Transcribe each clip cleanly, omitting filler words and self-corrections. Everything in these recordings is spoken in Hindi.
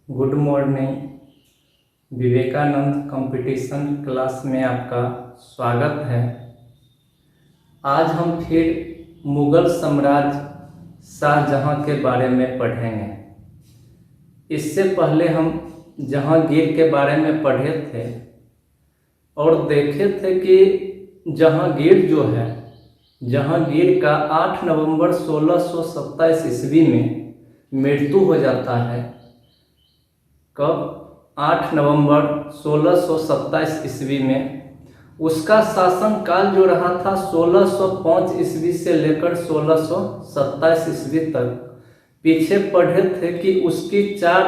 Good morning. Vivekananda competition class में आपका स्वागत है। आज हम फिर मुगल साम्राज्य शाहजहां के बारे में पढ़ेंगे। इससे पहले हम जहांगीर के बारे में पढ़े थे और देखे थे कि जहांगीर जो है, जहांगीर का 8 नवंबर 1627 ईस्वी में मृत्यु हो जाता है। कब? 8 नवंबर 1627 ईस्वी में। उसका शासन काल जो रहा था 1605 ईस्वी से लेकर 1627 ईस्वी तक। पीछे पढ़े थे कि उसकी 4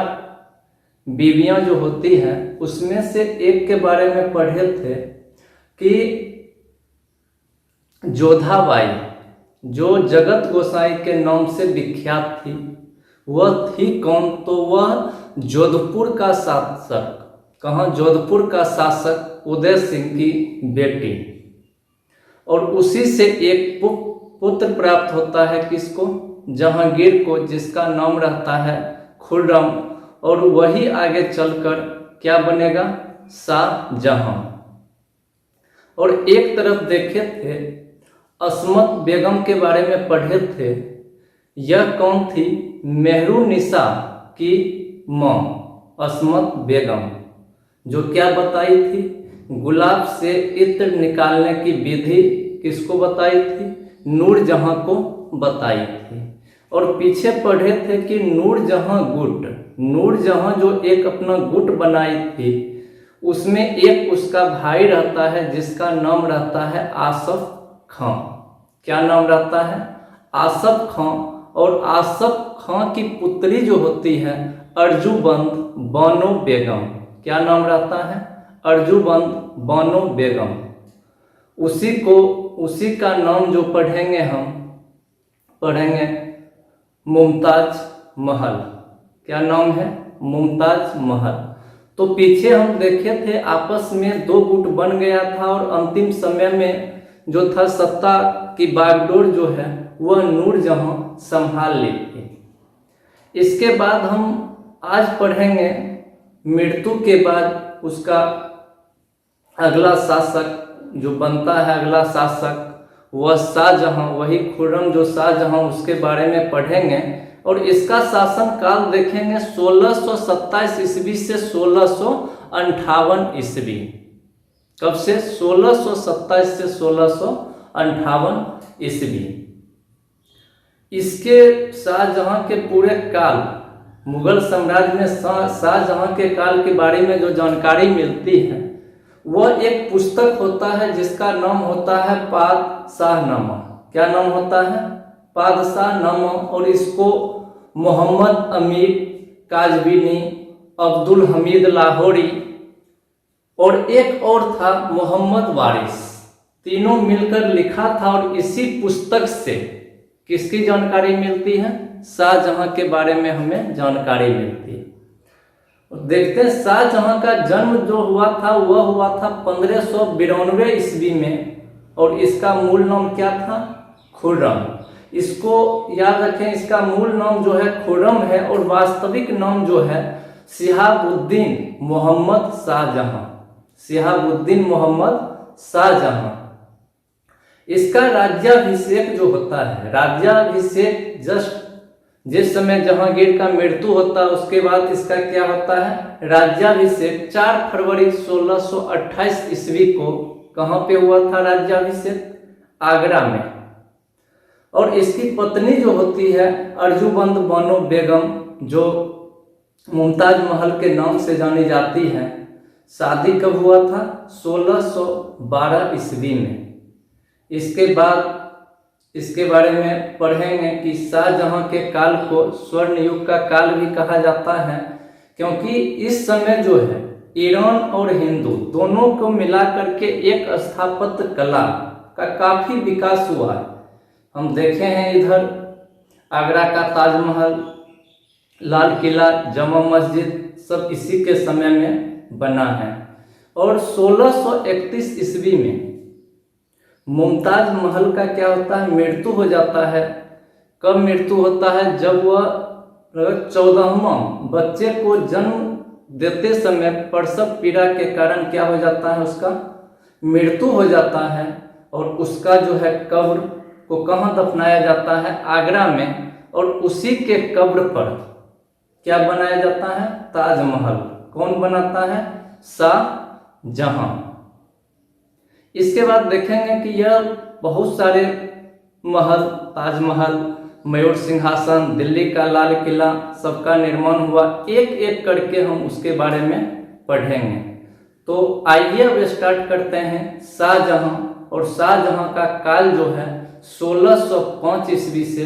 बीवियां जो होती हैं उसमें से एक के बारे में पढ़े थे कि जोधाबाई, जो जगत गोसाई के नाम से विख्यात थी, वह थी कौन? तो वह जोधपुर का शासक, कहाँ? जोधपुर का शासक उदय सिंह की बेटी। और उसी से एक पुत्र प्राप्त होता है। किसको? जहांगीर को, जिसका नाम रहता है खुर्रम। और वही आगे चलकर क्या बनेगा? शाहजहां। और एक तरफ देखे थे अस्मत बेगम के बारे में पढ़े थे। यह कौन थी? मेहरुन्निसा की माँ अस्मत बेगम, जो क्या बताई थी? गुलाब से इत्र निकालने की विधि किसको बताई थी? नूरजहां को बताई थी। और पीछे पढ़े थे कि नूरजहां गुट, नूरजहां जो एक अपना गुट बनाई थी, उसमें एक उसका भाई रहता है जिसका नाम रहता है आसफ खां। क्या नाम रहता है? आसफ खां। और आसफ खां की पुत्री जो होती है अर्जुबंद बानो बेगम। क्या नाम रहता है? अर्जुबंद बानो बेगम। उसी का नाम जो पढ़ेंगे हम, पढ़ेंगे मुमताज महल। क्या नाम है? मुमताज महल। तो पीछे हम देखे थे आपस में 2 गुट बन गया था और अंतिम समय में जो था सत्ता की बागडोर जो है वह नूरजहां संभाल ली थी। इसके बाद हम आज पढ़ेंगे मृत्यु के बाद उसका अगला शासक जो बनता है, अगला शासक वह शाहजहां, वही खुर्रम जो शाहजहां, उसके बारे में पढ़ेंगे। और इसका शासन काल देखेंगे 1627 ईस्वी से 1658 ईस्वी। कब से? 1627 से 1658 ईस्वी। इसके शाहजहां के पूरे काल, मुगल साम्राज्य में शाहजहां के काल के बारे में जो जानकारी मिलती है वह एक पुस्तक होता है जिसका नाम होता है पादशाहनामा। क्या नाम होता है? पादशाहनामा। और इसको मोहम्मद अमीर काजवीनी, अब्दुल हमीद लाहौरी और एक और था मोहम्मद वारिस, तीनों मिलकर लिखा था। और इसी पुस्तक से किसकी जानकारी मिलती है? शाहजहां के बारे में हमें जानकारी मिलती है। देखते हैं शाहजहां का जन्म जो हुआ था वह हुआ था 1592 ईस्वी में। और इसका मूल नाम क्या था? खुर्रम। इसको याद रखें, इसका मूल नाम जो है खुर्रम है और वास्तविक नाम जो है शिहाबुद्दीन मोहम्मद शाहजहां। शिहाबुद्दीन मोहम्मद शाहजहां। इसका राज्याभिषेक जो होता है, राज्याभिषेक जस्ट जिस समय जहांगीर का मृत्यु होता है उसके बाद इसका क्या होता है? राज्याभिषेक 4 फरवरी 1628 ईस्वी को। कहाँ पे हुआ था राज्याभिषेक? आगरा में। और इसकी पत्नी जो होती है अर्जुबंद बानो बेगम, जो मुमताज महल के नाम से जानी जाती है, शादी कब हुआ था? 1612 ईस्वी में। इसके बाद इसके बारे में पढ़ेंगे कि शाहजहां के काल को स्वर्ण युग का काल भी कहा जाता है, क्योंकि इस समय जो है ईरान और हिंदू दोनों को मिलाकर के एक स्थापत्य कला का काफी विकास हुआ है। हम देखे हैं इधर आगरा का ताजमहल, लाल किला, जमा मस्जिद सब इसी के समय में बना है। और 1631 ईस्वी में मुमताज महल का क्या होता है? मृत्यु हो जाता है। कब मृत्यु होता है? जब वह 14वां, बच्चे को जन्म देते समय प्रसव पीड़ा के कारण क्या हो जाता है, उसका मृत्यु हो जाता है। और उसका जो है कब्र को कहाँ दफनाया जाता है, आगरा में। और उसी के कब्र पर क्या बनाया जाता है, ताजमहल। कौन बनाता है, शाहजहां। इसके बाद देखेंगे कि यह बहुत सारे महल, ताजमहल, मयूर सिंहासन, दिल्ली का लाल किला, सबका निर्माण हुआ। एक एक करके हम उसके बारे में पढ़ेंगे। तो आइए अब स्टार्ट करते हैं शाहजहां। और शाहजहां का काल जो है 1605 ईस्वी से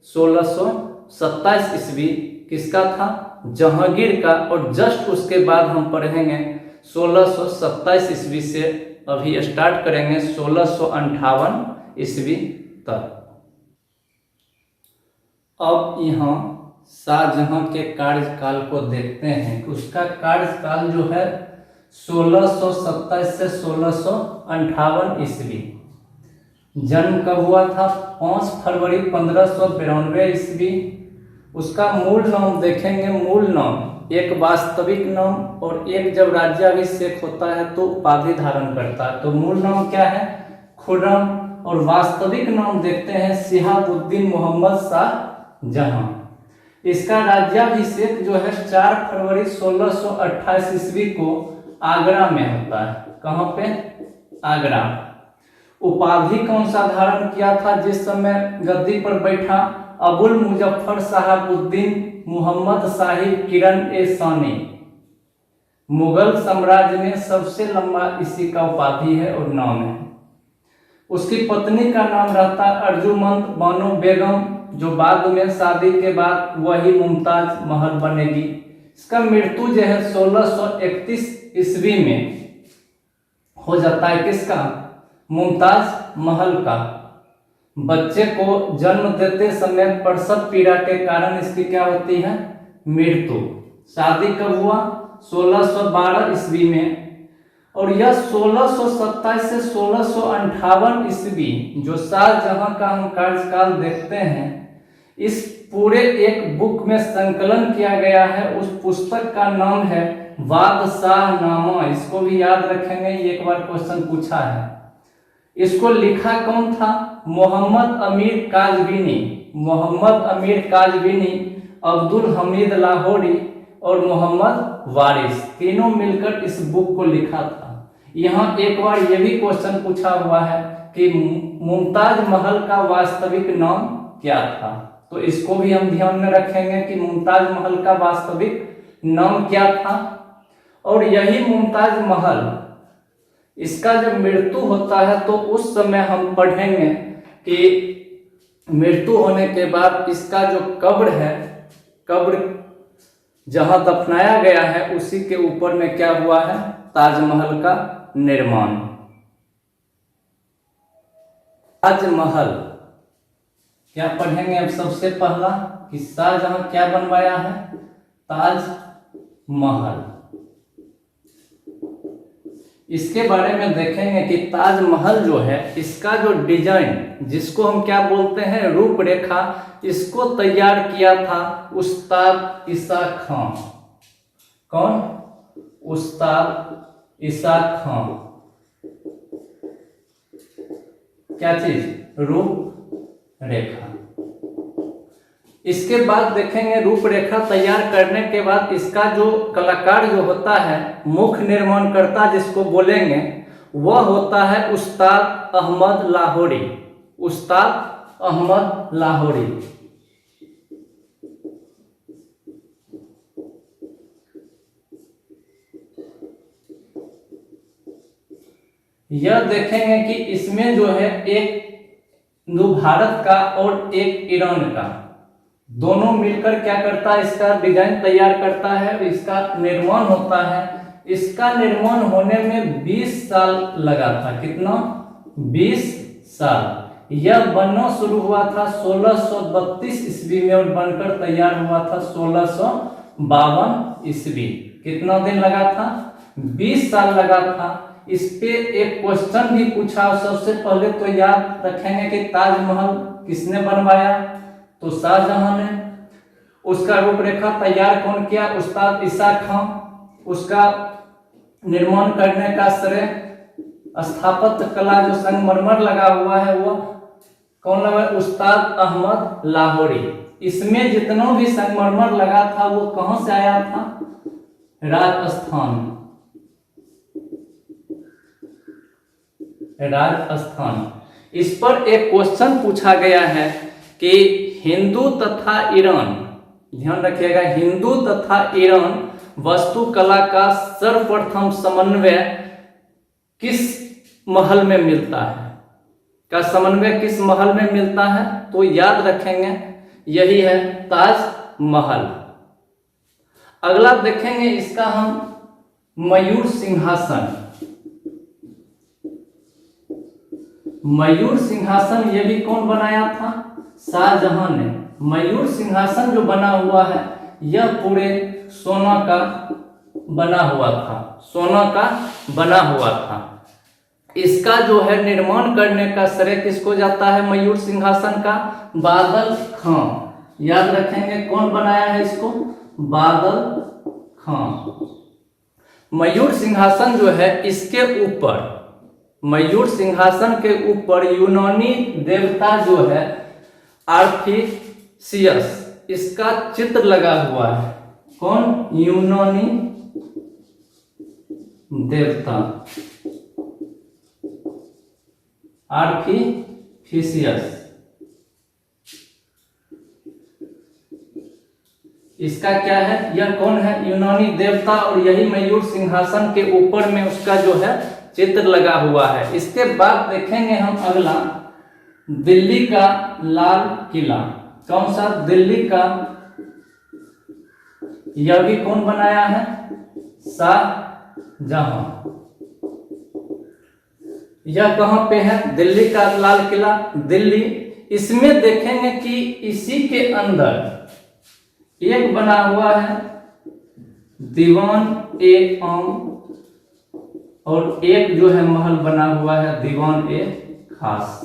1627 ईस्वी किसका था, जहांगीर का। और जस्ट उसके बाद हम पढ़ेंगे 1627 ईस्वी से अभी स्टार्ट करेंगे 1658 ईस्वी तक। अब यहाँ शाहजहां के कार्यकाल को देखते हैं कि उसका कार्यकाल जो है 1627 से 1658 ईस्वी। जन्म कब हुआ था, 5 फरवरी 1592 ईस्वी। उसका मूल नाम देखेंगे, मूल नाम एक वास्तविक नाम और एक जब राज्याभिषेक होता है तो उपाधि धारण करता है। तो मूल नाम क्या है, खुर्रम। और वास्तविक नाम देखते हैं शिहाबुद्दीन मोहम्मद शाहजहां। इसका राज्याभिषेक जो है 4 फरवरी 1628 ईस्वी को आगरा में होता है। कहाँ पे, आगरा। उपाधि कौन सा धारण किया था जिस समय गद्दी पर बैठा, अबुल मुजफ्फर साहबुद्दीन मोहम्मद साहिब किरण ए सानी। मुगल साम्राज्य में सबसे लंबा इसी का उपाधि है और नाम है। उसकी पत्नी का नाम रहता अर्जुमंद बानो बेगम, जो बाद में शादी के बाद वही मुमताज महल बनेगी। इसका मृत्यु जो है 1631 ईस्वी में हो जाता है, किसका, मुमताज महल का। बच्चे को जन्म देते समय प्रसव पीड़ा के कारण इसकी क्या होती है, मृत्यु। शादी कब हुआ, 1612 ईस्वी में। और यह 1627 से 1658 ईस्वी जो शाहजहां का हम कार्यकाल देखते हैं, इस पूरे एक बुक में संकलन किया गया है। उस पुस्तक का नाम है बादशाहनामा। इसको भी याद रखेंगे, एक बार क्वेश्चन पूछा है। इसको लिखा कौन था, मोहम्मद अमीर काज़वीनी। मोहम्मद अमीर काज़वीनी, अब्दुल हमीद लाहौरी और मोहम्मद वारिस, तीनों मिलकर इस बुक को लिखा था। यहाँ एक बार ये भी क्वेश्चन पूछा हुआ है कि मुमताज महल का वास्तविक नाम क्या था। तो इसको भी हम ध्यान में रखेंगे कि मुमताज महल का वास्तविक नाम क्या था। और यही मुमताज महल, इसका जब मृत्यु होता है तो उस समय हम पढ़ेंगे कि मृत्यु होने के बाद इसका जो कब्र है, कब्र जहां दफनाया गया है उसी के ऊपर में क्या हुआ है, ताजमहल का निर्माण। ताजमहल क्या पढ़ेंगे अब सबसे पहला कि शाहजहां क्या बनवाया है, ताजमहल। इसके बारे में देखेंगे कि ताजमहल जो है, इसका जो डिजाइन, जिसको हम क्या बोलते हैं, रूपरेखा, इसको तैयार किया था उस्ताद ईसा खां। कौन, उस्ताद ईसा खां। क्या चीज, रूपरेखा। इसके बाद देखेंगे रूपरेखा तैयार करने के बाद इसका जो कलाकार जो होता है, मुख्य निर्माणकर्ता जिसको बोलेंगे, वह होता है उस्ताद अहमद लाहौरी। उस्ताद अहमद लाहौरी। यह देखेंगे कि इसमें जो है एक भारत का और एक ईरान का, दोनों मिलकर क्या करता है, इसका डिजाइन तैयार करता है, इसका निर्माण होता है। इसका निर्माण होने में 20 साल लगा था। कितना, 20 साल। यह बनना शुरू हुआ था 1632 ईस्वी में और बनकर तैयार हुआ था 1652 ईस्वी। कितना दिन लगा था, 20 साल लगा था। इस पे एक क्वेश्चन भी पूछा। सबसे पहले तो याद रखेंगे कि ताजमहल किसने बनवाया, तो शाहजहां ने। उसका रूपरेखा तैयार कौन किया? उस्ताद इसाक खां। उसका निर्माण करने का श्रेय, स्थापत्य कला जो संगमरमर लगा हुआ है वो कौन लगा? उस्ताद अहमद लाहौरी। इसमें जितना भी संगमरमर लगा था वो कहां से आया था? राजस्थान। राजस्थान। इस पर एक क्वेश्चन पूछा गया है कि हिंदू तथा ईरान, ध्यान रखिएगा, हिंदू तथा ईरान वास्तुकला का सर्वप्रथम समन्वय किस महल में मिलता है? का समन्वय किस महल में मिलता है? तो याद रखेंगे यही है ताज महल। अगला देखेंगे इसका हम मयूर सिंहासन। मयूर सिंहासन ये भी कौन बनाया था? शाहजहां ने। मयूर सिंहासन जो बना हुआ है यह पूरे सोना का बना हुआ था, सोना का बना हुआ था। इसका जो है निर्माण करने का श्रेय किसको जाता है? मयूर सिंहासन का बादल खां। याद रखेंगे कौन बनाया है इसको? बादल खां। मयूर सिंहासन जो है इसके ऊपर, मयूर सिंहासन के ऊपर यूनानी देवता जो है आर्फिसियस, इसका चित्र लगा हुआ है। कौन? यूनानी देवता आर्फिसियस। इसका क्या है? यह कौन है? यूनानी देवता। और यही मयूर सिंहासन के ऊपर में उसका जो है चित्र लगा हुआ है। इसके बाद देखेंगे हम अगला दिल्ली का लाल किला। कौन सा? दिल्ली का। यह भी कौन बनाया है? शाहजहां। यह कहां पे है? दिल्ली का लाल किला, दिल्ली। इसमें देखेंगे कि इसी के अंदर एक बना हुआ है दीवान ए आम, और एक जो है महल बना हुआ है दीवान ए खास।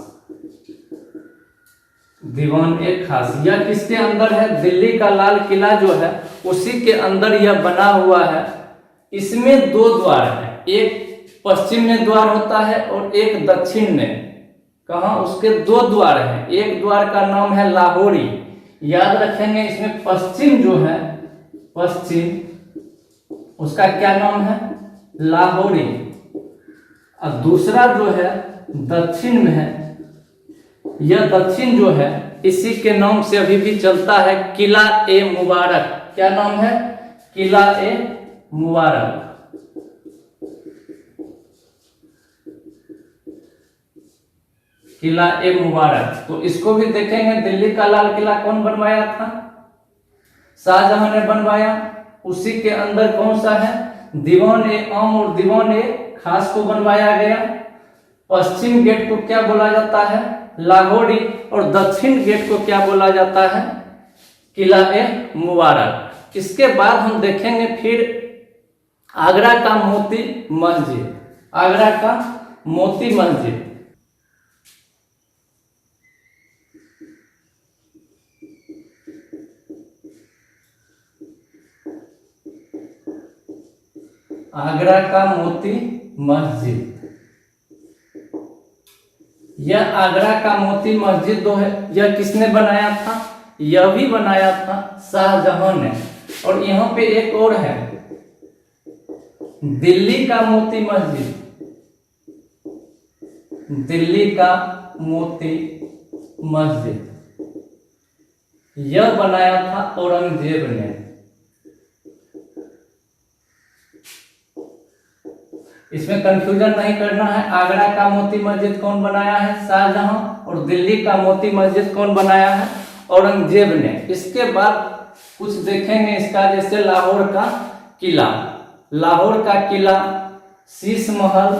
दीवान ए खास यह किसके अंदर है? दिल्ली का लाल किला जो है उसी के अंदर यह बना हुआ है। इसमें दो द्वार है, एक पश्चिम में द्वार होता है और एक दक्षिण में। कहा? उसके दो द्वार हैं। एक द्वार का नाम है लाहौरी। याद रखेंगे इसमें पश्चिम जो है, पश्चिम, उसका क्या नाम है? लाहौरी। और दूसरा जो है दक्षिण में है। यह दक्षिण जो है इसी के नाम से अभी भी चलता है, किला ए मुबारक। क्या नाम है? किला ए मुबारक। किला ए मुबारक। तो इसको भी देखेंगे। दिल्ली का लाल किला कौन बनवाया था? शाहजहां ने बनवाया। उसी के अंदर कौन सा है? दीवान ए आम और दीवान ए खास को बनवाया गया। पश्चिम गेट को क्या बोला जाता है? लाहौरी। और दक्षिण गेट को क्या बोला जाता है? किला ए मुबारक। इसके बाद हम देखेंगे फिर आगरा का मोती मस्जिद। आगरा का मोती मस्जिद। आगरा का मोती मस्जिद। यह आगरा का मोती मस्जिद जो है यह किसने बनाया था? यह भी बनाया था शाहजहां ने। और यहाँ पे एक और है दिल्ली का मोती मस्जिद। दिल्ली का मोती मस्जिद यह बनाया था औरंगजेब ने। इसमें कंफ्यूजन नहीं करना है। आगरा का मोती मस्जिद कौन बनाया है? शाहजहां। और दिल्ली का मोती मस्जिद कौन बनाया है? औरंगजेब ने। इसके बाद कुछ देखेंगे इसका, जैसे लाहौर का किला। लाहौर का किला, शीश महल,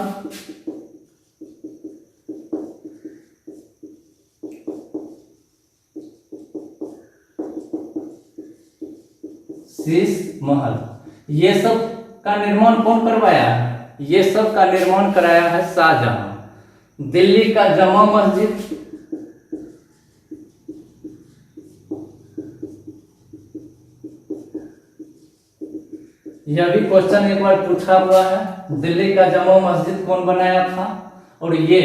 शीश महल, ये सब का निर्माण कौन करवाया है? ये सब का निर्माण कराया है शाहजहां। दिल्ली का जमा मस्जिद, यह भी क्वेश्चन एक बार पूछा हुआ है, दिल्ली का जामा मस्जिद कौन बनाया था। और ये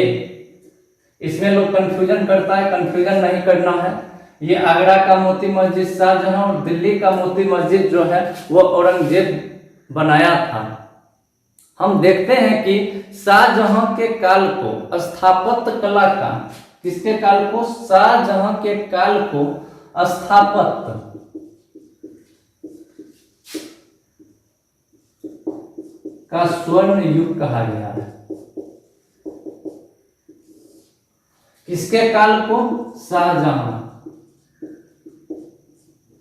इसमें लोग कंफ्यूजन करता है, कंफ्यूजन नहीं करना है। ये आगरा का मोती मस्जिद शाहजहां और दिल्ली का मोती मस्जिद जो है वो औरंगजेब बनाया था। हम देखते हैं कि शाहजहां के काल को स्थापत्य कला का, किसके काल को, शाहजहां के काल को स्थापत्य का स्वर्ण युग कहा गया है। किसके काल को, शाहजहां,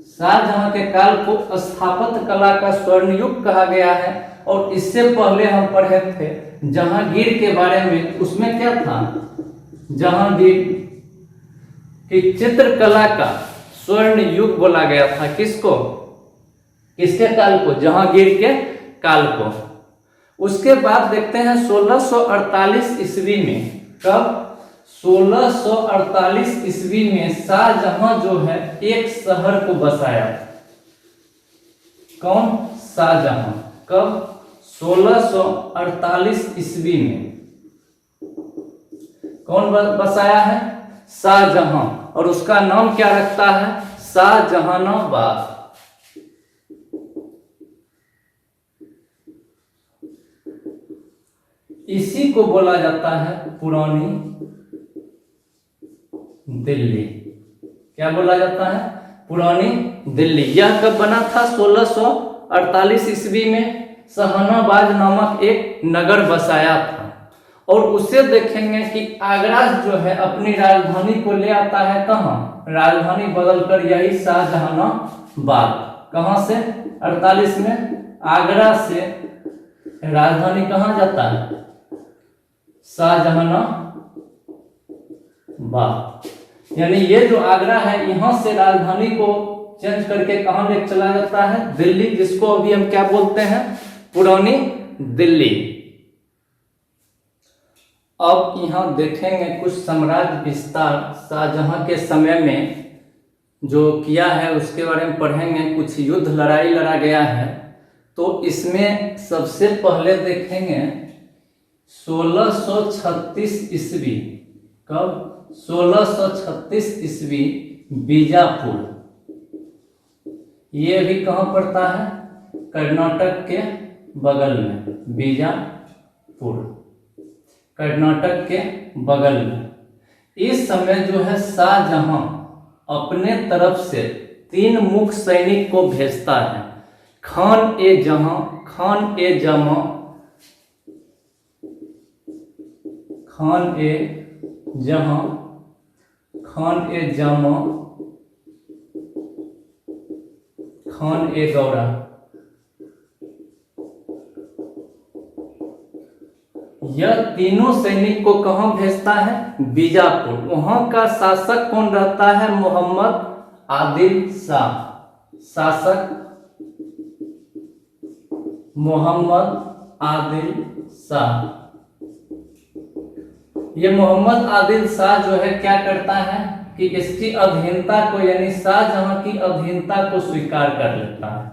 शाहजहां के काल को स्थापत्य कला का स्वर्ण युग कहा गया है। और इससे पहले हम पढ़े थे जहांगीर के बारे में, उसमें क्या था, जहांगीर की चित्रकला का स्वर्ण युग बोला गया था। किसको, किसके काल को, जहांगीर के काल को। उसके बाद देखते हैं 1648 ईस्वी में, कब, 1648 ईस्वी में शाहजहां जो है एक शहर को बसाया। कौन, शाहजहां, कब, 1648 ईस्वी में कौन बसाया है, शाहजहां। और उसका नाम क्या रखता है, शाहजहानाबाद। इसी को बोला जाता है पुरानी दिल्ली। क्या बोला जाता है, पुरानी दिल्ली। यह कब बना था, 1648 ईस्वी में शाहजहानाबाद नामक एक नगर बसाया था। और उसे देखेंगे कि आगरा जो है अपनी राजधानी को ले आता है कहाँ, राजधानी बदलकर यही शाहजहानाबाद। कहां से, 48 में आगरा से राजधानी कहां जाता है, शाहजहानाबाद। यानी ये जो आगरा है यहां से राजधानी को चेंज करके कहां ले चला जाता है, दिल्ली, जिसको अभी हम क्या बोलते हैं, पुरानी दिल्ली। अब यहां देखेंगे कुछ साम्राज्य विस्तार शाहजहां के समय में जो किया है उसके बारे में पढ़ेंगे। कुछ युद्ध लड़ाई लड़ा गया है। तो इसमें सबसे पहले देखेंगे 1636 ईस्वी, कब, 1636 ईस्वी बीजापुर। ये भी कहाँ पड़ता है, कर्नाटक के बगल में, बीजापुर कर्नाटक के बगल में। इस समय जो है शाहजहां अपने तरफ से 3 मुख्य सैनिक को भेजता है, खान ए जहां, खान ए जमा, खान ए जहां, खान ए जामा, खान ए गौरा। यह तीनों सैनिक को कहां भेजता है, बीजापुर। वहां का शासक कौन रहता है, मोहम्मद आदिल शाह। शासक मोहम्मद आदिल शाह। ये मोहम्मद आदिल शाह जो है क्या करता है कि इसकी अधीनता को, यानी शाहजहां की अधीनता को स्वीकार कर लेता है,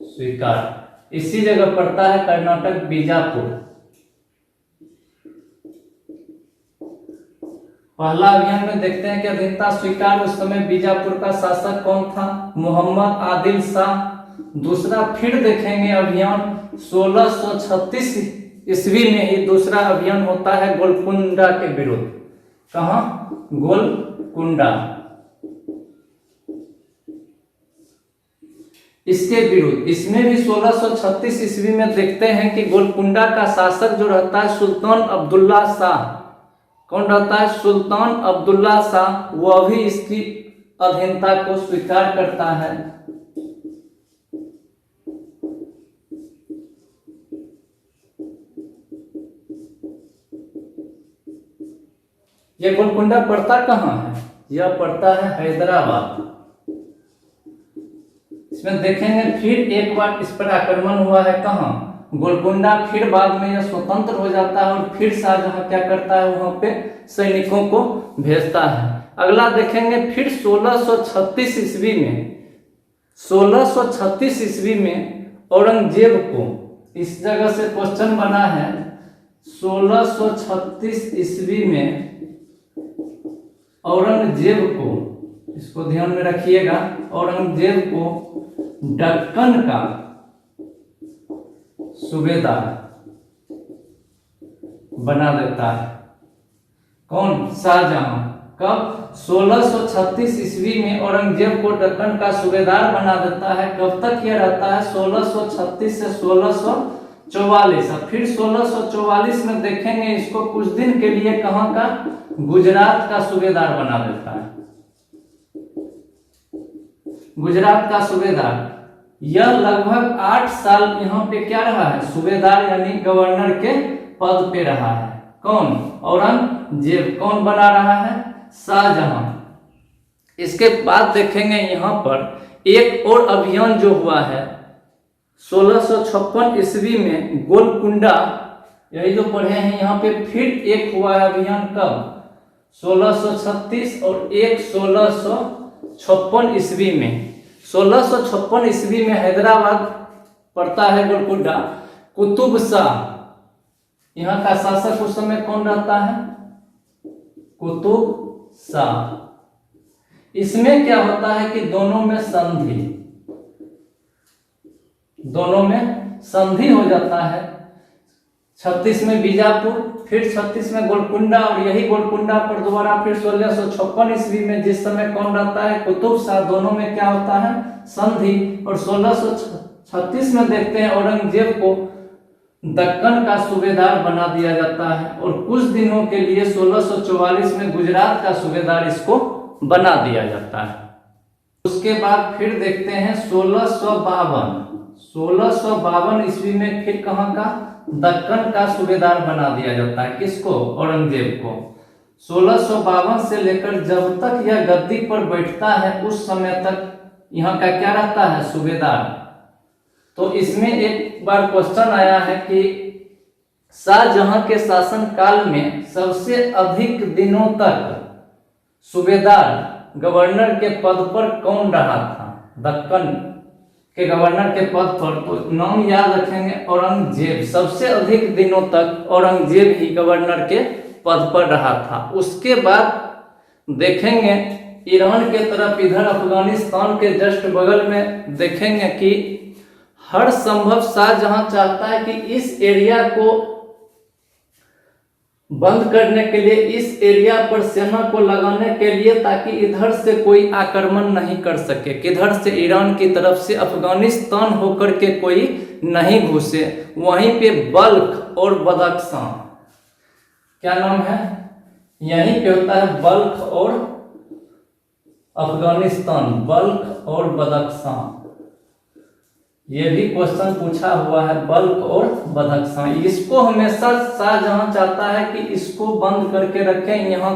स्वीकार। इसी जगह पड़ता है कर्नाटक, बीजापुर। पहला अभियान में देखते हैं कि अधीनता स्वीकार। उस समय बीजापुर का शासक कौन था, मोहम्मद आदिल शाह। दूसरा फिर देखेंगे अभियान 1636 ईस्वी में ही दूसरा अभियान होता है गोलकुंडा के विरुद्ध। कहां, गोलकुंडा, इसके विरुद्ध। इसमें भी 1636 ईस्वी में देखते हैं कि गोलकुंडा का शासक जो रहता है सुल्तान अब्दुल्ला शाह। कौन रहता है, सुल्तान अब्दुल्ला शाह। वह भी इसकी अधीनता को स्वीकार करता है। यह गोलकुंडा पड़ता कहां है, यह पड़ता है हैदराबाद। इसमें देखेंगे फिर एक बार इस पर आक्रमण हुआ है, कहां, गोलकुंडा। फिर बाद में यह स्वतंत्र हो जाता है और फिर शाहजहां क्या करता है, वहां पे सैनिकों को भेजता है। अगला देखेंगे फिर 1636 ईस्वी में 1636 ईस्वी में औरंगजेब को, इस जगह से क्वेश्चन बना है, 1636 ईस्वी में औरंगजेब को, इसको ध्यान में रखिएगा, औरंगजेब को दक्कन का सूबेदार बना देता है। कौन? शाहजहां। कब? 1636 ईस्वी में औरंगजेब को दक्कन का सूबेदार बना देता है। कब तक यह रहता है? 1636 से 1644। फिर 1644 में देखेंगे इसको कुछ दिन के लिए कहां का? गुजरात का सूबेदार बना देता है। गुजरात का सूबेदार। यह लगभग 8 साल यहाँ पे क्या रहा है? सूबेदार यानी गवर्नर के पद पे रहा है। कौन? औरंगजेब। कौन बना रहा है? शाहजहां। इसके बाद देखेंगे यहाँ पर एक और अभियान जो हुआ है 1656 ईस्वी में, गोलकुंडा, यही जो पढ़े हैं यहाँ पे, फिर एक हुआ है अभियान। कब? 1636 और एक 1656 ईस्वी में। 1656 ईस्वी में हैदराबाद पड़ता है गोलकुंडा। कुतुब शाह यहाँ का शासक उस समय कौन रहता है? कुतुब शाह। इसमें क्या होता है कि दोनों में संधि हो जाता है। 36 में बीजापुर, फिर 36 में गोलकुंडा, और यही गोलकुंडा पर दोबारा फिर 1656 ईस्वी में जिस समय कौन रहता है? कुतुब शाह। दोनों में क्या होता है? संधि। और 1636 में देखते हैं औरंगजेब को दक्कन का सूबेदार बना दिया जाता है, और कुछ दिनों के लिए 1644 में गुजरात का सूबेदार इसको बना दिया जाता है। उसके बाद फिर देखते हैं 1652 ईस्वी में फिर कहां का? दक्कन का सूबेदार बना दिया जाता है। किसको? औरंगजेब को। 1652 से लेकर जब तक यह गद्दी पर बैठता है उस समय तक यहाँ का क्या रहता है? सूबेदार। तो इसमें एक बार क्वेश्चन आया है कि शाहजहां के शासन काल में सबसे अधिक दिनों तक सूबेदार गवर्नर के पद पर कौन रहा था? दक्कन के गवर्नर के पद पर, तो नाम याद रखेंगे, औरंगजेब। सबसे अधिक दिनों तक औरंगजेब ही गवर्नर के पद पर रहा था। उसके बाद देखेंगे ईरान के तरफ, इधर अफगानिस्तान के जस्ट बगल में देखेंगे कि हर संभव शाहजहां चाहता है कि इस एरिया को बंद करने के लिए, इस एरिया पर सेना को लगाने के लिए, ताकि इधर से कोई आक्रमण नहीं कर सके, किधर से? ईरान की तरफ से अफगानिस्तान होकर के कोई नहीं घुसे। वहीं पे बल्ख और बदख्शां, क्या नाम है? यहीं पे होता है बल्ख और अफगानिस्तान, बल्ख और बदख्शां। ये भी क्वेश्चन पूछा हुआ है, बल्ख और बदख्शां। इसको हमेशा शाहजहां चाहता है कि इसको बंद करके रखें, यहाँ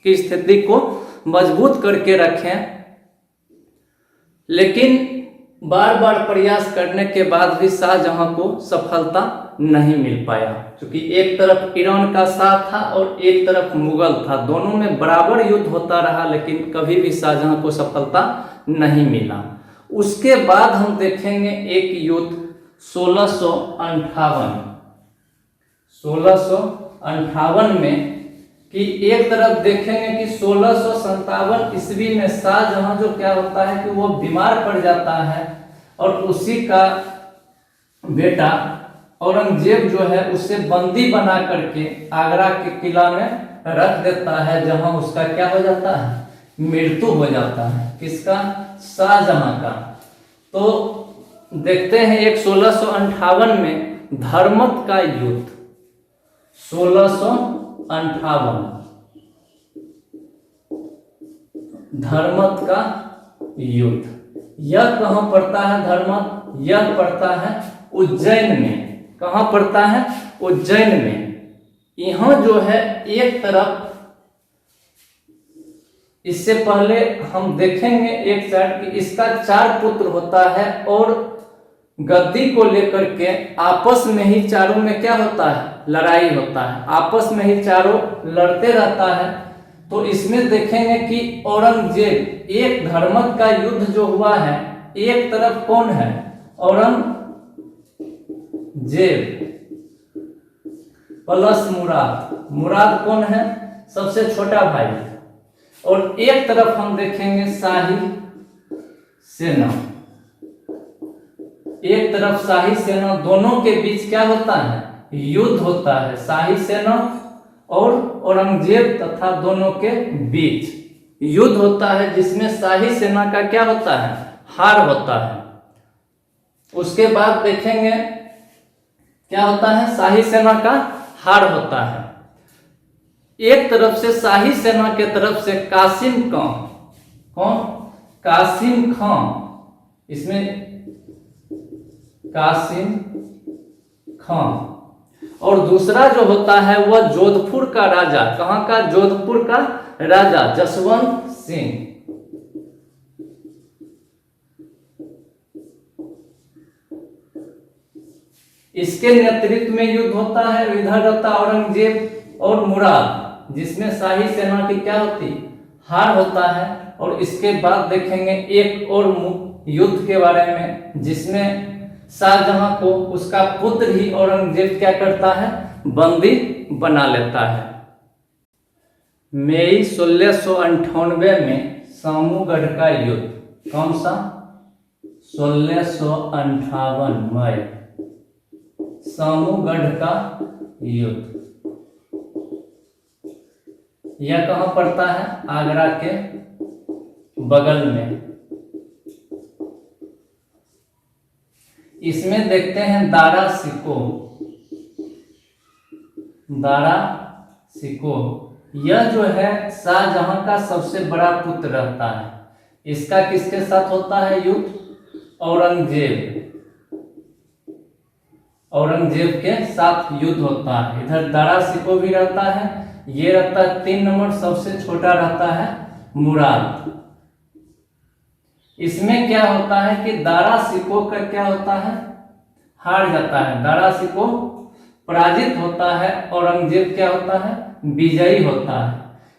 की स्थिति को मजबूत करके रखें, लेकिन बार बार प्रयास करने के बाद भी शाहजहां को सफलता नहीं मिल पाया, क्योंकि एक तरफ ईरान का शाह था और एक तरफ मुगल था। दोनों में बराबर युद्ध होता रहा, लेकिन कभी भी शाहजहां को सफलता नहीं मिला। उसके बाद हम देखेंगे एक युद्ध 1658 में, कि एक तरफ देखेंगे कि 1657 ईस्वी में शाहजहां जो क्या होता है कि वो बीमार पड़ जाता है, और उसी का बेटा औरंगजेब जो है उसे बंदी बना करके आगरा के किला में रख देता है, जहां उसका क्या हो जाता है? मृत्यु हो जाता है। किसका? शाहजहां का। तो देखते हैं एक 1658 में धर्मत का युद्ध। 1658 धर्मत का युद्ध, यह कहां पड़ता है? धर्मत यह पड़ता है उज्जैन में। कहां पड़ता है? उज्जैन में। यहां जो है एक तरफ, इससे पहले हम देखेंगे एक साइड कि इसका 4 पुत्र होता है, और गद्दी को लेकर के आपस में ही चारों में क्या होता है? लड़ाई होता है, आपस में ही चारों लड़ते रहता है। तो इसमें देखेंगे कि औरंगजेब, एक धर्मत का युद्ध जो हुआ है एक तरफ कौन है? औरंगजेब प्लस मुराद। मुराद कौन है? सबसे छोटा भाई। और एक तरफ हम देखेंगे शाही सेना। एक तरफ शाही सेना, दोनों के बीच क्या होता है? युद्ध होता है। शाही सेना और औरंगजेब तथा दोनों के बीच युद्ध होता है, जिसमें शाही सेना का क्या होता है? हार होता है। उसके बाद देखेंगे क्या होता है? शाही सेना का हार होता है। एक तरफ से शाही सेना के तरफ से कासिम खां, कौन? कासिम खां, इसमें कासिम खां। और दूसरा जो होता है वह जोधपुर का राजा। कहां का? जोधपुर का राजा जसवंत सिंह। इसके नेतृत्व में युद्ध होता है। इधर रहता औरंगजेब और मुराद, जिसमें शाही सेना की क्या होती? हार होता है। और इसके बाद देखेंगे एक और युद्ध के बारे में, जिसमें शाहजहां को उसका पुत्र ही औरंगजेब क्या करता है? बंदी बना लेता है। मई 1698 में सामूगढ़ का युद्ध। कौन सा? 1658 मई, सामूगढ़ का युद्ध। यह कहां पड़ता है? आगरा के बगल में। इसमें देखते हैं दारा सिको। दारा सिको यह जो है शाहजहां का सबसे बड़ा पुत्र रहता है। इसका किसके साथ होता है युद्ध? औरंगजेब। औरंगजेब के साथ युद्ध होता है। इधर दारा सिको भी रहता है। ये रहता है 3 नंबर, सबसे छोटा रहता है मुराद। इसमें क्या होता है कि दारा सिको का क्या होता है? हार जाता है। दारा सिको पराजित होता है। औरंगजेब क्या होता है? विजयी होता है।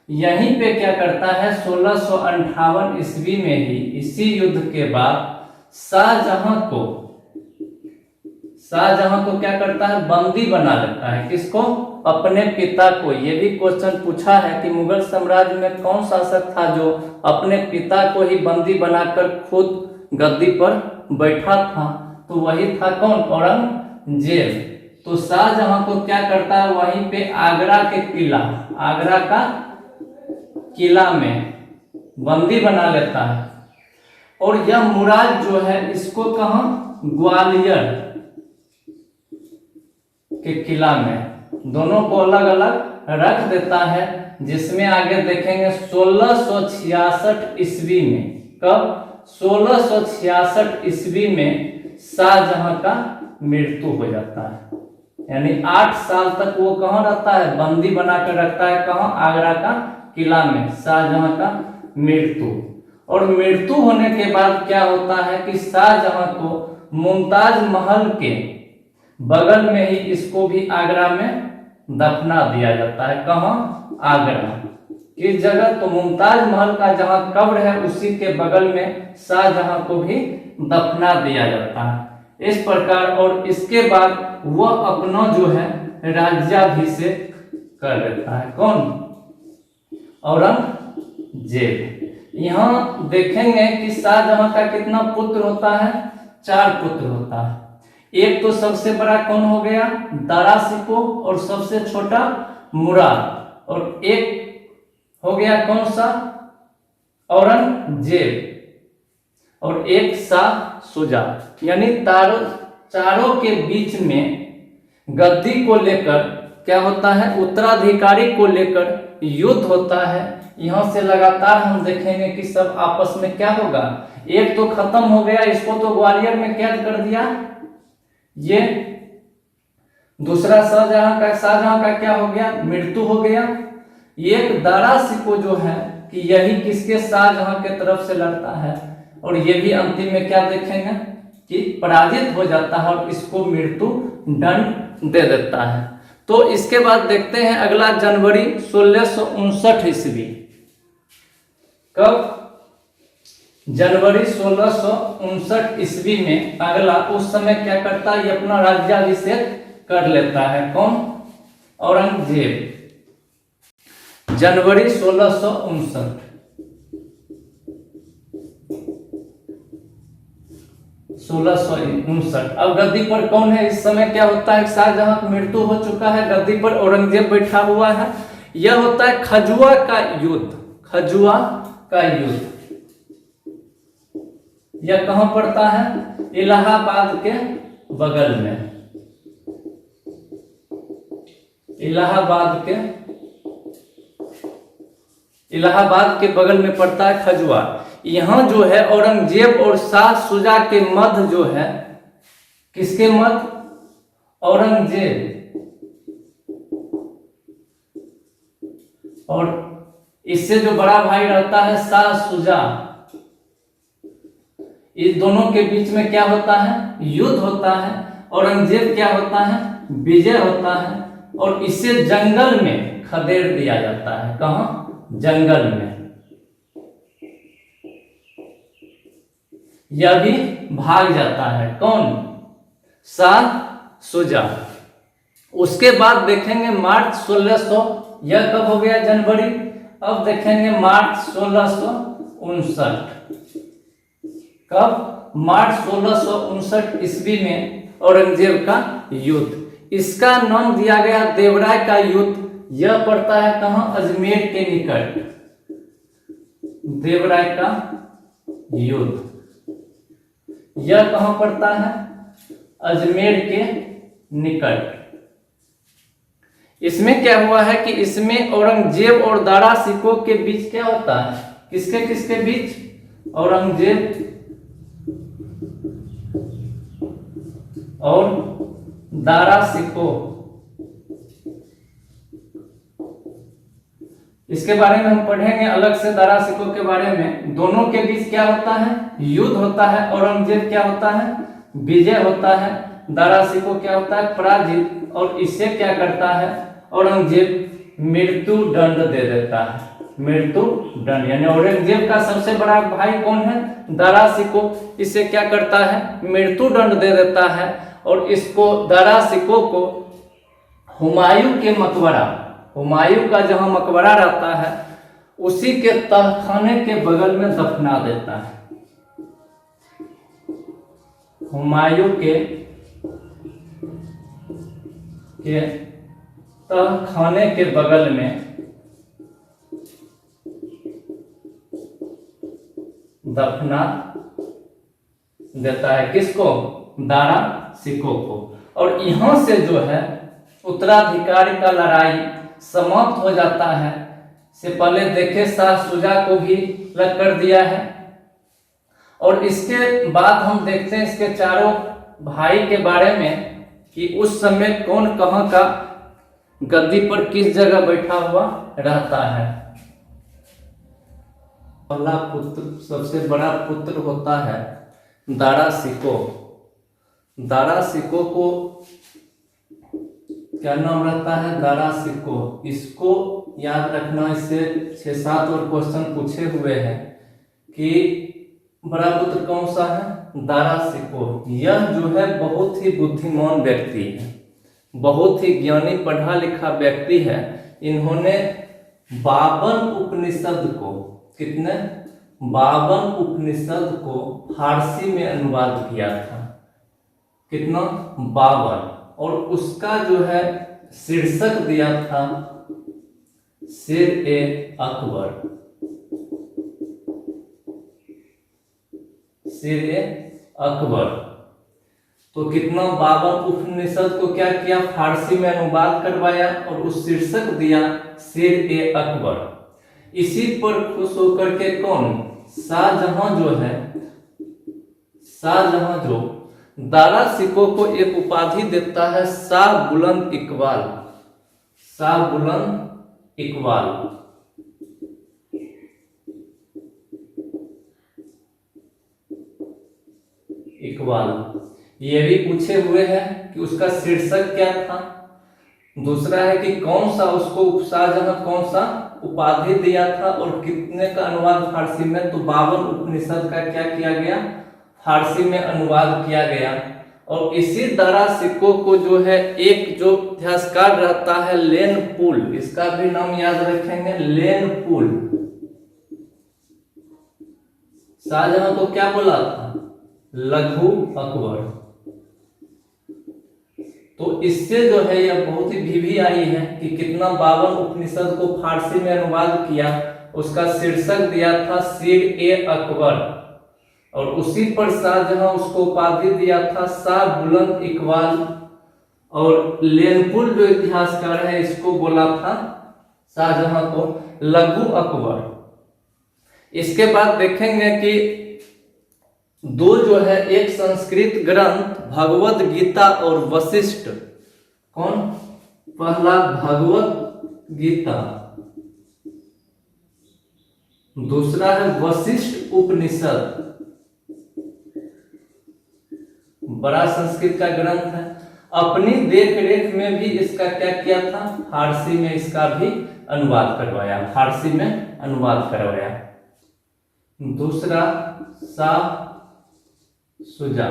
यहीं पे क्या करता है? 1658 ईस्वी में ही, इसी युद्ध के बाद शाहजहां को क्या करता है? बंदी बना लेता है। किसको? अपने पिता को। ये भी क्वेश्चन पूछा है कि मुगल साम्राज्य में कौन शासक था जो अपने पिता को ही बंदी बनाकर खुद गद्दी पर बैठा था? तो वही था कौन? औरंगजेब। तो शाहजहां को क्या करता है? वहीं पे आगरा का किला में बंदी बना लेता है। और यह मुराद जो है, इसको कहां? ग्वालियर के किला में। दोनों को अलग अलग रख देता है, जिसमें आगे देखेंगे 1666 ईस्वी में। कब? 1666 ईस्वी में शाहजहां का मृत्यु हो जाता है। यानी 8 साल तक वो कहाँ रहता है? बंदी बनाकर रखता है। कहाँ? आगरा का किला में। शाहजहां का मृत्यु। और मृत्यु होने के बाद क्या होता है कि शाहजहां को मुमताज महल के बगल में ही इसको भी आगरा में दफना दिया जाता है। कहाँ? आगरा। किस जगह? तो मुमताज महल का जहां कब्र है उसी के बगल में शाहजहां को भी दफना दिया जाता है। इस प्रकार। और इसके बाद वह अपना जो है राज्याभिषेक कर लेता है। कौन? औरंगजेब। यहाँ देखेंगे कि शाहजहां का कितना पुत्र होता है? 4 पुत्र होता है। एक तो सबसे बड़ा कौन हो गया? दारा सिको। और सबसे छोटा मुराद। और एक हो गया कौन सा? औरंगजेब। और एक शाह शुजा। यानी चारों के बीच में गद्दी को लेकर क्या होता है? उत्तराधिकारी को लेकर युद्ध होता है। यहां से लगातार हम देखेंगे कि सब आपस में क्या होगा? एक तो खत्म हो गया, इसको तो ग्वालियर में कैद कर दिया। ये दूसरा शाहजहां का क्या हो गया? मृत्यु हो गया। एक दारा सिको जो है कि यही किसके? शाहजहां के तरफ से लड़ता है। और ये भी अंतिम में क्या देखेंगे कि पराजित हो जाता है और इसको मृत्यु दंड दे देता है। तो इसके बाद देखते हैं अगला जनवरी 1659 ईस्वी। कब? जनवरी 1659 ईस्वी में अगला उस समय क्या करता है, ये अपना राज्याभिषेक कर लेता है। कौन? औरंगजेब। जनवरी 1659 अब गद्दी पर कौन है इस समय? क्या होता है, शाहजहां की मृत्यु हो चुका है, गद्दी पर औरंगजेब बैठा हुआ है। यह होता है खजुआ का युद्ध। खजुआ का युद्ध यह कहां पड़ता है? इलाहाबाद के बगल में। इलाहाबाद के बगल में पड़ता है खजुआ। यहां जो है औरंगजेब और शाह शुजा के मध्य जो है, किसके मध्य? औरंगजेब और इससे जो बड़ा भाई रहता है शाह शुजा, इस दोनों के बीच में क्या होता है? युद्ध होता है। औरंगजेब क्या होता है? विजय होता है और इसे जंगल में खदेड़ दिया जाता है। कहां? जंगल में। यह भी भाग जाता है। कौन? शाह शुजा। उसके बाद देखेंगे मार्च 1600, यह कब हो गया? जनवरी। अब देखेंगे मार्च 1659। कब? मार्च 1659 ईस्वी में औरंगजेब का युद्ध। इसका नाम दिया गया देवराय का युद्ध। यह पड़ता है कहां? अजमेर के निकट। देवराय का युद्ध यह कहां पड़ता है? अजमेर के निकट। इसमें क्या हुआ है कि इसमें औरंगजेब और दारा सिकोह के बीच क्या होता है? किसके किसके बीच? औरंगजेब और दारा सिकोह। इसके बारे में हम पढ़ेंगे अलग से। दारा सिकोह के बारे में दोनों के बीच क्या होता है? युद्ध होता है। औरंगजेब क्या होता है? विजय होता है। दारा सिकोह क्या होता है? पराजित। और इससे क्या करता है? औरंगजेब मृत्यु दंड दे देता है। मृत्यु दंड, यानी औरंगजेब का सबसे बड़ा भाई कौन है? दारा सिकोह। इसे क्या करता है? मृत्यु दंड दे देता है। और इसको, दारा सिकोह को हुमायूं के मकबरा, हुमायूं का जहां मकबरा रहता है उसी के तहखाने के बगल में दफना देता है। हुमायूं के तहखाने के बगल में दफना देता है। किसको? दारा सिकोह को। और यहां से जो है उत्तराधिकारी का लड़ाई समाप्त हो जाता है। से पहले देखे शाह शुजा को भी अलग कर दिया है। और इसके बाद हम देखते हैं इसके चारों भाई के बारे में कि उस समय कौन कहां का गद्दी पर किस जगह बैठा हुआ रहता है। पहला पुत्र, सबसे बड़ा पुत्र होता है दारा सिकोह। दारा सिकोह को क्या नाम रहता है? दारा सिकोह। इसको याद रखना। इससे 6-7 और क्वेश्चन पूछे हुए हैं कि बड़ा पुत्र कौन सा है? दारा सिकोह। यह जो है बहुत ही बुद्धिमान व्यक्ति है, बहुत ही ज्ञानी पढ़ा लिखा व्यक्ति है। इन्होंने 52 उपनिषद को, कितने? 52 उपनिषद को फारसी में अनुवाद किया था। कितना? 52। और उसका जो है शीर्षक दिया था शेर-ए-अकबर। शेर-ए-अकबर। तो कितना? 52 उपनिषद को क्या किया? फारसी में अनुवाद करवाया और उस शीर्षक दिया शेर-ए-अकबर। इसी पर खुश होकर के कौन? शाहजहां जो है, शाहजहां जो दारा सिकोह को एक उपाधि देता है शाह बुलंद इकबाल। शाह बुलंद इकबाल। इकबाल ये भी पूछे हुए हैं कि उसका शीर्षक क्या था। दूसरा है कि कौन सा उसको शाहजहां कौन सा उपाधि दिया था और कितने का अनुवाद फारसी में, तो 52 उपनिषद का क्या किया गया, फारसी में अनुवाद किया गया। और इसी दारा सिक्कों को जो है एक जो इतिहासकार रहता है लेन पुल, इसका भी नाम याद रखेंगे, लेन पुल। शाहजहां को क्या बोला था, लघु अकबर। तो इससे जो है यह बहुत ही भी आई है कि कितना 52 उपनिषद को फारसी में अनुवाद किया, उसका शीर्षक दिया था सिर-ए-अकबर। और उसी पर शाहजहां उसको उपाधि दिया था शाह बुलंद इकबाल। और लेनपुल जो इतिहासकार है इसको बोला था शाहजहां को लघु अकबर। इसके बाद देखेंगे कि दो जो है, एक संस्कृत ग्रंथ भगवत गीता और वशिष्ठ, कौन, पहला भगवत गीता, दूसरा है वशिष्ठ उपनिषद। बड़ा संस्कृत का ग्रंथ है। अपनी देख रेख में भी इसका क्या किया था, फारसी में इसका भी अनुवाद करवाया, फारसी में अनुवाद करवाया। दूसरा शाह सुजा,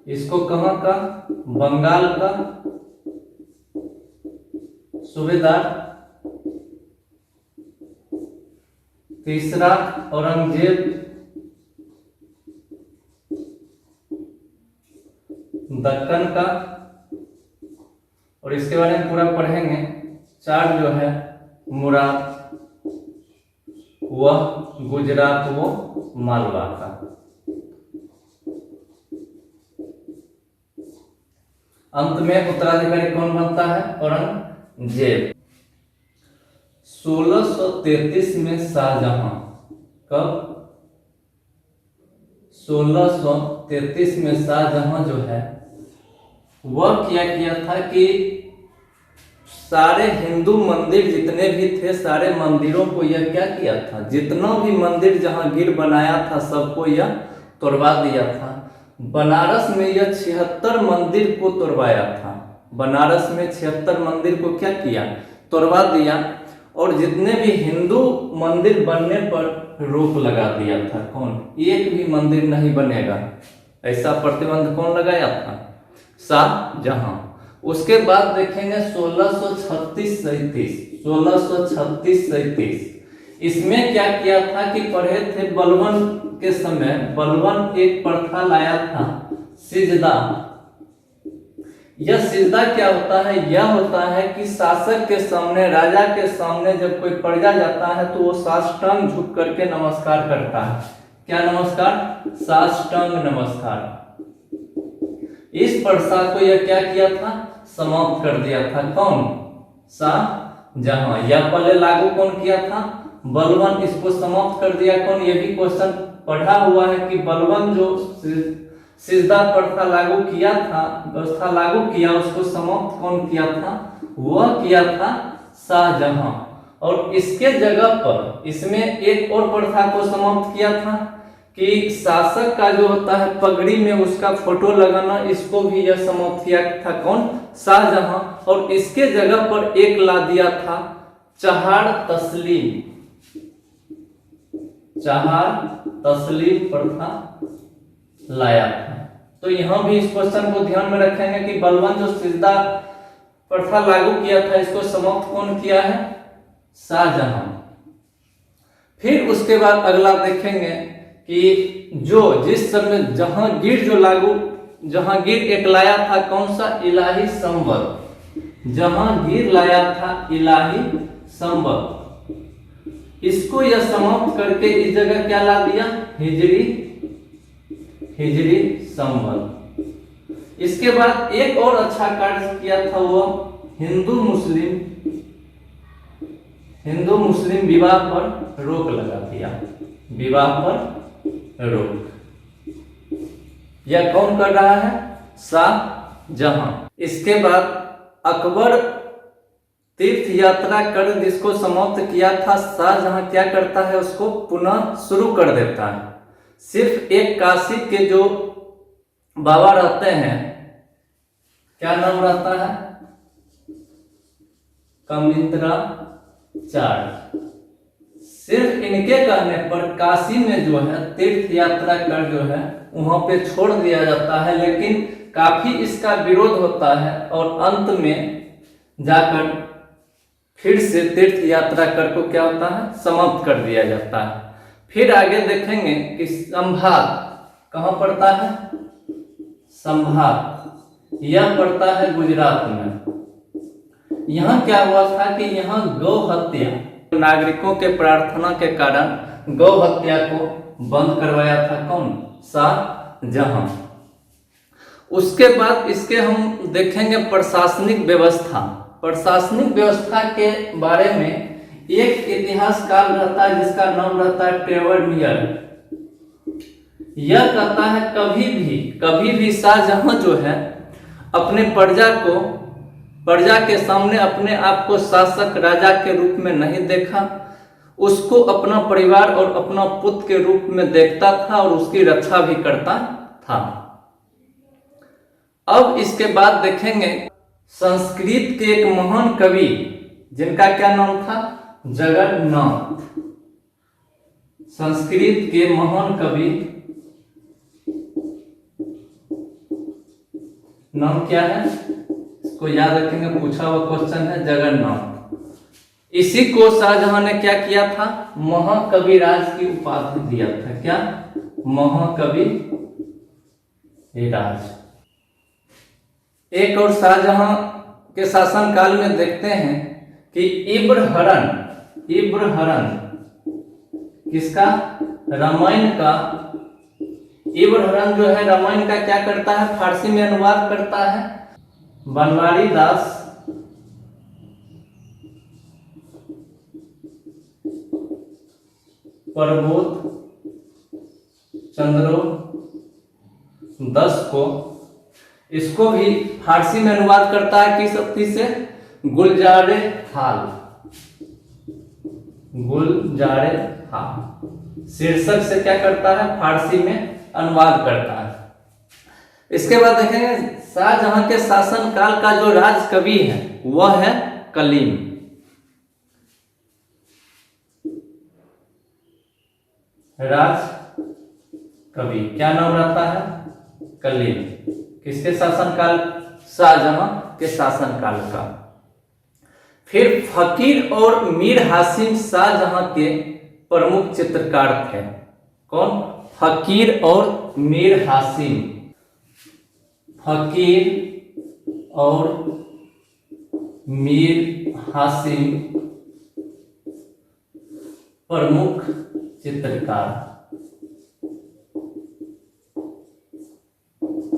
इसको कहाँ का, बंगाल का सूबेदार। तीसरा औरंगजेब, दक्कन का। और इसके बारे में पूरा पढ़ेंगे। चार जो है मुराद, वह गुजरात, वो मालवा का। अंत में उत्तराधिकारी कौन बनता है, औरंगजेब। 1633 में शाहजहां, कब, 1633 में शाहजहां जो है वह क्या किया था कि सारे हिंदू मंदिर जितने भी थे, सारे मंदिरों को यह क्या किया था, जितना भी मंदिर जहांगीर बनाया था सबको यह तोड़वा दिया था। बनारस में यह 76 मंदिर को तोड़वाया था। बनारस में 76 मंदिर को क्या किया, तोड़वा दिया। और जितने भी हिंदू मंदिर बनने पर रोक लगा दिया था। कौन, एक भी मंदिर नहीं बनेगा, ऐसा प्रतिबंध कौन लगाया था, शाहजहां। उसके बाद देखेंगे 1636-37, 1636-37, इसमें क्या किया था कि पढ़े थे बलबन के समय, बलबन एक प्रथा लाया था सिजदा। यह सिजदा क्या होता है, यह होता है कि शासक के सामने, राजा के सामने जब कोई प्रजा जाता है तो वो साष्टांग झुक करके नमस्कार करता है। क्या नमस्कार, साष्टांग नमस्कार। इस प्रथा को यह क्या किया था, समाप्त कर दिया था। कौन, शाहजहां। यह पहले लागू कौन किया था, बलबन। इसको समाप्त कर दिया कौन, ये भी क्वेश्चन पढ़ा हुआ है कि बलबन जो सिजदा प्रथा लागू किया था, व्यवस्था लागू किया, उसको समाप्त कौन किया था, वह किया था शाहजहां। और इसके जगह पर इसमें एक और प्रथा को समाप्त किया था कि शासक का जो होता है पगड़ी में उसका फोटो लगाना, इसको भी यह समाप्त किया था। कौन, शाहजहां। और इसके जगह पर एक ला दिया था चहार तस्लीम, चहार तस्लीम प्रथा लाया था। तो यहां भी इस क्वेश्चन को ध्यान में रखेंगे कि बलबन जो सिजदा प्रथा लागू किया था, इसको समाप्त कौन किया है, शाहजहां। फिर उसके बाद अगला देखेंगे कि जो जिस समय जहांगीर जो लागू, जहांगीर एक लाया था कौन सा, इलाही संवत। जहांगीर लाया था इलाही संवत। इसको यह समाप्त करके इस जगह क्या ला दिया, हिजरी संवत। इसके बाद एक और अच्छा कार्य किया था, वो हिंदू मुस्लिम विवाह पर रोक लगा दिया, विवाह पर रोक। यह कौन कर रहा है, शाहजहां। इसके बाद अकबर तीर्थ यात्रा कर जिसको समाप्त किया था, शाहजहां क्या करता है, उसको पुनः शुरू कर देता है। सिर्फ एक काशी के जो बाबा रहते हैं, क्या नाम रहता है, कामिंद्रा चार्ज। सिर्फ इनके कहने पर काशी में जो है तीर्थ यात्रा कर जो है वहां पे छोड़ दिया जाता है, लेकिन काफी इसका विरोध होता है और अंत में जाकर फिर से तीर्थ यात्रा कर को क्या होता है, समाप्त कर दिया जाता है। फिर आगे देखेंगे कि संभाग कहाँ पड़ता है, संभाग यह पड़ता है गुजरात में। यहाँ क्या हुआ था कि यहाँ गौ हत्या, नागरिकों के प्रार्थना के कारण गौ हत्या को बंद करवाया था कौन, शाहजहां। उसके बाद इसके हम देखेंगे प्रशासनिक व्यवस्था। प्रशासनिक व्यवस्था के बारे में एक इतिहासकार रहता है जिसका नाम रहता है ट्रेवरनियर। यह कहता है कभी भी शाहजहां जो है अपने प्रजा के सामने अपने आप को शासक राजा के रूप में नहीं देखा, उसको अपना परिवार और अपना पुत्र के रूप में देखता था और उसकी रक्षा भी करता था। अब इसके बाद देखेंगे संस्कृत के एक महान कवि जिनका क्या नाम था, जगन्नाथ। संस्कृत के महान कवि नाम क्या है, इसको याद रखेंगे, पूछा हुआ क्वेश्चन है, जगन्नाथ। इसी को शाहजहां ने क्या किया था, महाकविराज की उपाधि दिया था। क्या, महाकवि राज। एक और शाहजहां के शासनकाल में देखते हैं कि इब्रहरण किसका, रामायण का। इब्रहरण जो है रामायण का क्या करता है, फारसी में अनुवाद करता है। बनवारी दास प्रबोध चंद्रो दस को, इसको भी फारसी में अनुवाद करता है किस अवधि से, गुलजारे हाल। शीर्षक से क्या करता है, फारसी में अनुवाद करता है। इसके बाद देखेंगे शाहजहां के शासनकाल का जो राज कवि है वह है कलीम। राज कवि क्या नाम रहता है, कलीम। किसके शासनकाल, शाहजहां के शासनकाल का। फिर फकीर और मीर हासिम शाहजहां के प्रमुख चित्रकार थे। कौन, फकीर और मीर हासिम। फकीर और मीर हासिम प्रमुख चित्रकार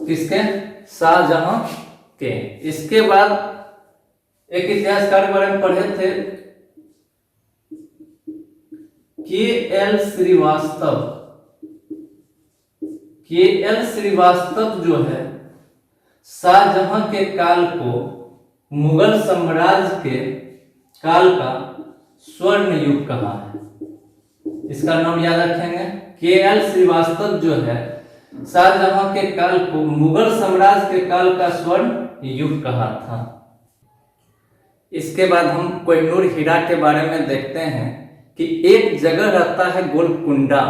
किसके, शाहजहां के। इसके बाद एक इतिहासकार के बारे में पढ़े थे, के.एल. श्रीवास्तव जो है शाहजहां के काल को मुगल साम्राज्य के काल का स्वर्ण युग कहा है। इसका नाम याद रखेंगे, के.एल. श्रीवास्तव जो है शाहजहां के काल को मुगल साम्राज्य के काल का स्वर्ण युग कहा था। इसके बाद हम कोहिनूर हीरा के बारे में देखते हैं कि एक जगह रहता है गोलकुंडा।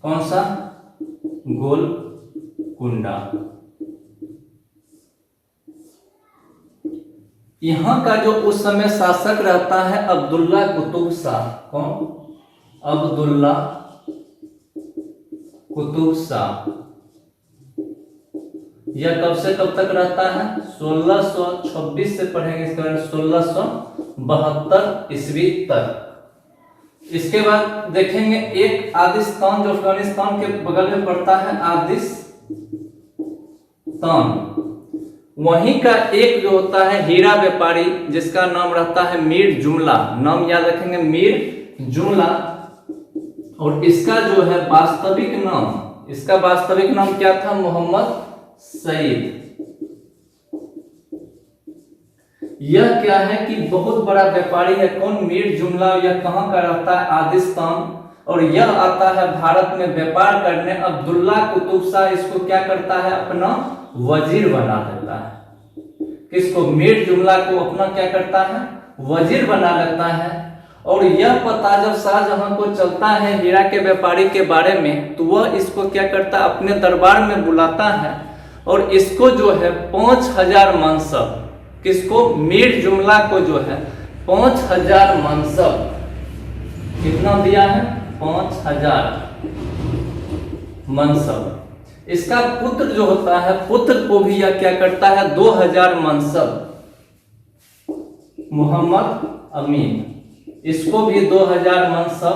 कौन सा, गोलकुंडा। यहां का जो उस समय शासक रहता है अब्दुल्ला कुतुब शाह। कौन, अब्दुल्ला कुतुब शाह। यह कब से कब तक रहता है, 1626 से पढ़ेंगे इसके बारे में, 1672 ईस्वी तक। इसके बाद देखेंगे एक आदिस्तान जो अफगानिस्तान के बगल में पड़ता है, आदिस्तान। वहीं का एक जो होता है हीरा व्यापारी जिसका नाम रहता है मीर जुमला। नाम याद रखेंगे, मीर जुमला। और इसका जो है वास्तविक नाम क्या था, मोहम्मद सईद। यह क्या है कि बहुत बड़ा व्यापारी है। कौन, मीर जुमला। यह कहां का रहता है, आदिस्तान। और यह आता है भारत में व्यापार करने। अब्दुल्ला कुतुब शाह इसको क्या करता है, अपना वजीर बना देता है। किसको, मीर जुमला को अपना क्या करता है, वजीर बना लेता है। और यह पता जब शाहजहां को चलता है हीरा के व्यापारी के बारे में, तो वह इसको क्या करता है, अपने दरबार में बुलाता है और इसको जो है 5000 मनसब, किसको, मीर जुमला को जो है 5000 मनसब, कितना दिया है, 5000 मनसब। इसका पुत्र जो होता है, पुत्र को भी यह क्या करता है, 2000 मनसब, मोहम्मद अमीन, इसको भी 2000 मनसब।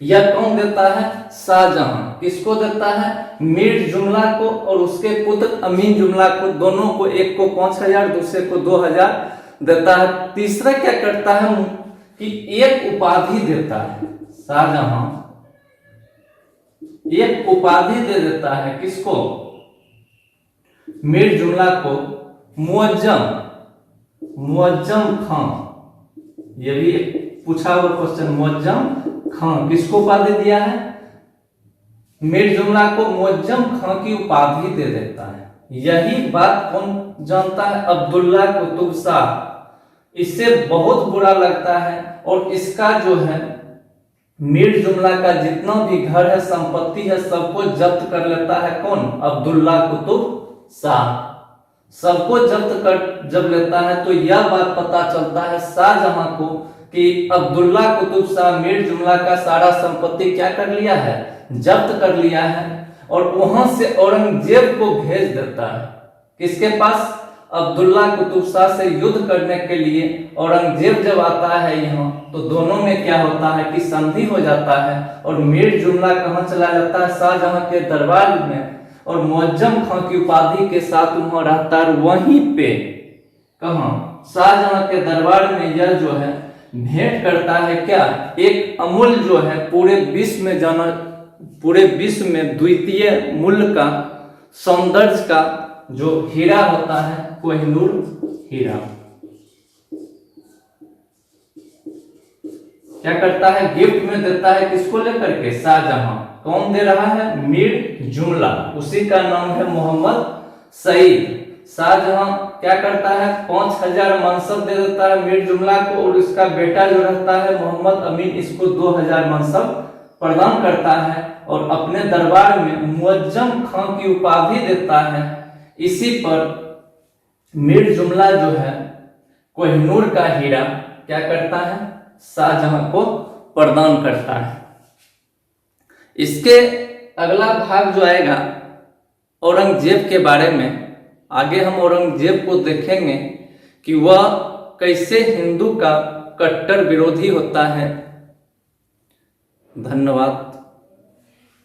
यह कौन देता है, शाहजहां, किसको देता है, मीर जुमला को और उसके पुत्र अमीन जुमला को, दोनों को, एक को 5000 दूसरे को 2000 देता है। तीसरा क्या करता है कि एक उपाधि देता है, शाहजहां एक उपाधि दे देता है, किसको, मीर जुमला को, मुअज्जम खां। ये भी पूछा हुआ क्वेश्चन, मुअज्जम खां, किसको उपाधि दिया है, मीर जुमला को मुअज्जम खां की उपाधि दे देता है। यही बात कौन जानता है, अब्दुल्ला कुतुब शाह। इससे बहुत बुरा लगता है और इसका जो है मीर जुमला का जितना भी घर है, संपत्ति है, सबको जब्त कर लेता है। कौन, अब्दुल्ला कुतुब शाह। सबको जब्त कर जब लेता है तो यह बात पता चलता है शाहजहां को कि अब्दुल्ला कुतुब शाह मीर जुमला का सारा संपत्ति क्या कर लिया है, जब्त कर लिया है। और वहां से औरंगजेब को भेज देता है, किसके पास, अब्दुल्ला कुतुब शाह से युद्ध करने के लिए। औरंगजेब जब आता है यहाँ, तो दोनों में क्या होता है कि संधि हो जाता है और मीर जुमला कहाँ चला जाता है, शाहजहां के दरबार में, और मुअज्जम खां की उपाधि के साथ वहां रहता है। वहीं पे कहाँ, शाहजहां के दरबार में यह जो है भेंट करता है क्या, एक अमूल्य जो है पूरे विश्व में द्वितीय मूल्य का, सौंदर्य का जो हीरा होता है, कोहिनूर हीरा। क्या करता है, गिफ्ट में देता है, किसको लेकर के, शाहजहां। कौन दे रहा है, मीर जुमला, उसी का नाम है मोहम्मद सईद। शाहजहां क्या करता है, 5000 मनसब दे देता है मीर जुमला को, और इसका बेटा जो रहता है मोहम्मद अमीन, इसको 2000 मनसब प्रदान करता है और अपने दरबार में मुअज्जम खां की उपाधि देता है। इसी पर मीर जुमला जो है कोहिनूर का हीरा क्या करता है, शाहजहां को प्रदान करता है। इसके अगला भाग जो आएगा औरंगजेब के बारे में, आगे हम औरंगजेब को देखेंगे कि वह कैसे हिंदू का कट्टर विरोधी होता है। धन्यवाद।